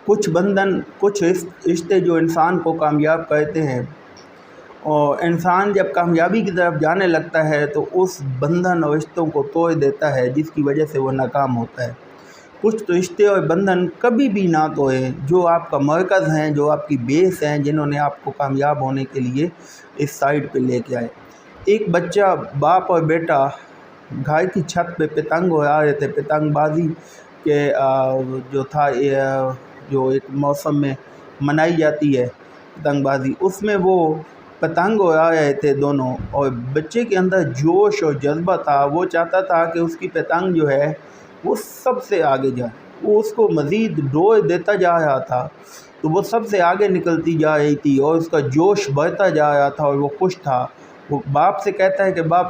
कुछ बंधन, कुछ रिश्ते जो इंसान को कामयाब करते हैं, और इंसान जब कामयाबी की तरफ जाने लगता है तो उस बंधन और रिश्तों को तोड़ देता है, जिसकी वजह से वो नाकाम होता है। कुछ तो रिश्ते और बंधन कभी भी ना तोड़े, जो आपका मरकज़ हैं, जो आपकी बेस हैं, जिन्होंने आपको कामयाब होने के लिए इस साइड पे लेके आए। एक बच्चा, बाप और बेटा घर की छत पे पतंग उड़ा रहे थे। पतंगबाजी के जो था जो एक मौसम में मनाई जाती है पतंगबाजी, उसमें वो पतंग उड़ा रहे थे दोनों, और बच्चे के अंदर जोश और जज्बा था। वो चाहता था कि उसकी पतंग जो है वो सबसे आगे जाए, वो उसको मज़ीद डोर देता जा रहा था, तो वो सबसे आगे निकलती जा रही थी और उसका जोश बढ़ता जा रहा था और वो खुश था। वो बाप से कहता है कि बाप,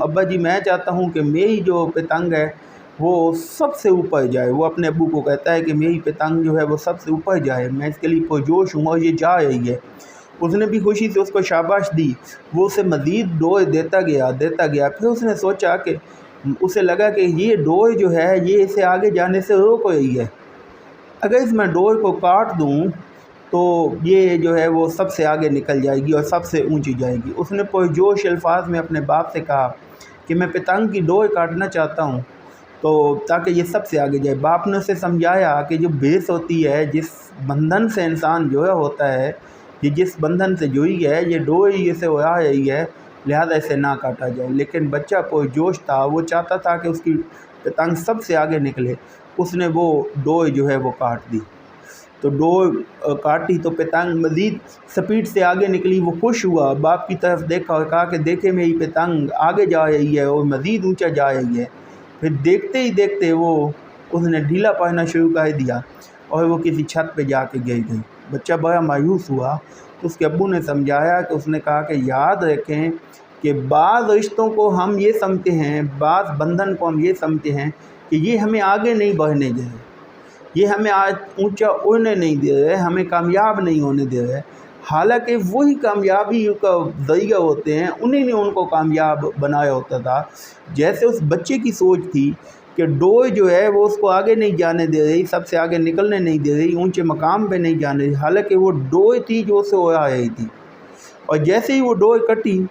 अब्बा जी मैं चाहता हूँ कि मेरी जो पतंग है वो सबसे ऊपर जाए। वो अपने अब्बू को कहता है कि मेरी पतंग जो है वो सबसे ऊपर जाए, मैं इसके लिए पुरजोश हूँ और ये जा रही है। उसने भी खुशी से उसको शाबाश दी। वो उसे मज़ीद डोर देता गया। फिर उसने सोचा कि उसे लगा कि ये डोर जो है ये इसे आगे जाने से रोक रही है, अगर इसमें डोर को काट दूं तो ये जो है वो सबसे आगे निकल जाएगी और सबसे ऊंची जाएगी। उसने पुरजोश अल्फाज में अपने बाप से कहा कि मैं पतंग की डोर काटना चाहता हूँ, तो ताकि ये सबसे आगे जाए। बाप ने उसे समझाया कि जो बेस होती है, जिस बंधन से इंसान जुड़ा होता है, ये जिस बंधन से जुड़ी है, ये डोर ही इसे उड़ा रही है, लिहाजा इसे ना काटा जाए। लेकिन बच्चा पुरजोश था, वो चाहता था कि उसकी पतंग सबसे आगे निकले। उसने वो डोर जो है वो काट दी। तो डोर काटी तो पतंग मज़ीद स्पीड से आगे निकली। वो खुश हुआ, बाप की तरफ देखा और कहा कि देखे मेरी पतंग आगे जा रही है और मज़ीद ऊंचा जा रही है। फिर देखते ही देखते उसने ढीला पड़ना शुरू कर दिया और वो किसी छत पे जाके गिर गई। बच्चा बड़ा मायूस हुआ। तो उसके अब्बू ने समझाया कि उसने कहा कि याद रखें कि बाज़ रिश्तों को हम ये समझते हैं, बाज़ बंधन को हम ये समझते हैं कि ये हमें आगे नहीं बढ़ने दे रहे, ये हमें आज ऊंचा उड़ने नहीं दे रहे, हमें कामयाब नहीं होने दे रहे। हालांकि वही कामयाबी का ज़रिया होते हैं, उन्हीं ने उनको कामयाब बनाया होता था। जैसे उस बच्चे की सोच थी कि डोर जो है वो उसको आगे नहीं जाने दे रही, सबसे आगे निकलने नहीं दे रही, ऊंचे मकाम पे नहीं जाने रही, हालांकि वो डोर थी जो उसे उड़ा रही थी। और जैसे ही वो डोर कटी,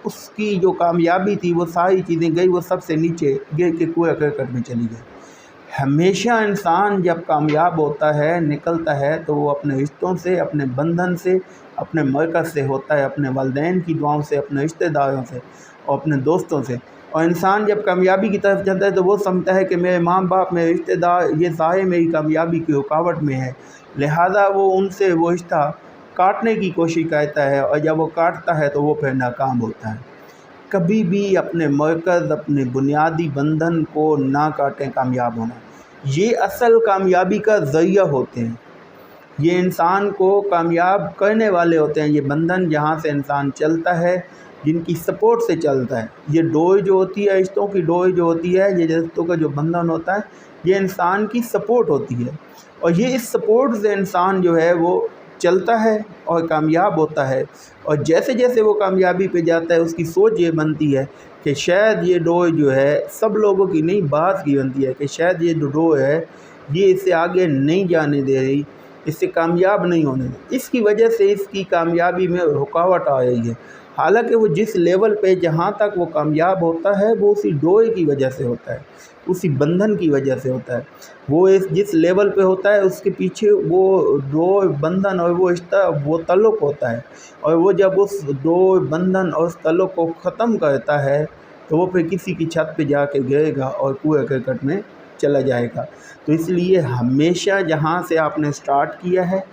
उसकी जो कामयाबी थी वो सारी चीज़ें गई, वो सबसे नीचे गिर के कूड़ा करकट में चली गई। हमेशा इंसान जब कामयाब होता है, निकलता है, तो वो अपने रिश्तों से, अपने बंधन से, अपने मरकज़ से होता है, अपने वालिदैन की दुआओं से, अपने रिश्तेदारों से और अपने दोस्तों से। और इंसान जब कामयाबी की तरफ जाता है तो वो समझता है कि मेरे माँ बाप, मेरे रिश्तेदार, ये सारे मेरी कामयाबी की रुकावट में है, लिहाजा वो उनसे वो रिश्ता काटने की कोशिश करता है, और जब वो काटता है तो वो फिर नाकाम होता है। कभी भी अपने मरकज़, अपने बुनियादी बंधन को ना काटें कामयाब होना। ये असल कामयाबी का ज़रिया होते हैं, ये इंसान को कामयाब करने वाले होते हैं। ये बंधन जहाँ से इंसान चलता है, जिनकी सपोर्ट से चलता है। ये डोर जो होती है, रिश्तों की डोर जो होती है, ये रिश्तों का जो बंधन होता है, ये इंसान की सपोर्ट होती है। और ये इस सपोर्ट से इंसान जो है वो चलता है और कामयाब होता है। और जैसे जैसे वो कामयाबी पे जाता है, उसकी सोच ये बनती है कि शायद ये डोर जो है सब लोगों की नहीं, बात की बनती है कि शायद ये जो डोर है ये इसे आगे नहीं जाने दे रही, इससे कामयाब नहीं होने दे, इसकी वजह से इसकी कामयाबी में रुकावट आ रही है। हालांकि वो जिस लेवल पे, जहाँ तक वो कामयाब होता है, वो उसी डोर की वजह से होता है, उसी बंधन की वजह से होता है। वो जिस लेवल पे होता है, उसके पीछे वो डोर, बंधन और वो रिश्ता, वो तल्लुक़ होता है। और वो जब उस डोर, बंधन और उस तल्लुक़ को ख़त्म करता है तो वो फिर किसी की छत पे जाके गिरेगा और कूड़ा करकट में चला जाएगा। तो इसलिए हमेशा जहाँ से आपने स्टार्ट किया है,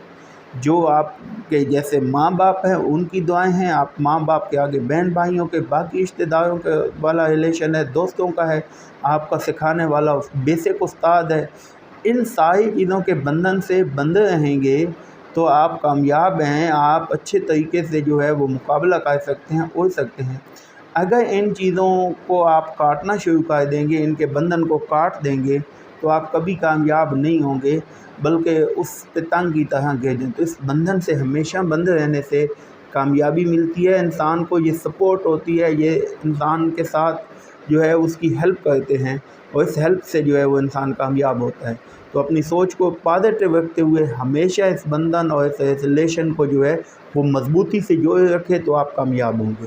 जो आपके जैसे माँ बाप हैं उनकी दुआएं हैं, आप माँ बाप के आगे बहन भाइयों के, बाकी रिश्तेदारों के वाला रिलेशन है, दोस्तों का है, आपका सिखाने वाला बेसिक उस्ताद है, इन सारी चीज़ों के बंधन से बंधे रहेंगे तो आप कामयाब हैं। आप अच्छे तरीके से जो है वो मुकाबला कर सकते हैं, उड़ सकते हैं। अगर इन चीज़ों को आप काटना शुरू कर देंगे, इनके बंधन को काट देंगे, तो आप कभी कामयाब नहीं होंगे, बल्कि उस पतंग की तरह गिर जाएं। तो इस बंधन से हमेशा बंधे रहने से कामयाबी मिलती है। इंसान को ये सपोर्ट होती है, ये इंसान के साथ جو ہے اس کی ہیلپ کرتے ہیں، اور اس ہیلپ سے جو ہے وہ انسان کامیاب ہوتا ہے۔ تو اپنی سوچ کو پازیٹیو رکھتے ہوئے ہمیشہ اس بندھن اور اس ریلیشن کو جو ہے وہ مضبوطی سے جوڑے رکھے تو آپ کامیاب ہوں گے۔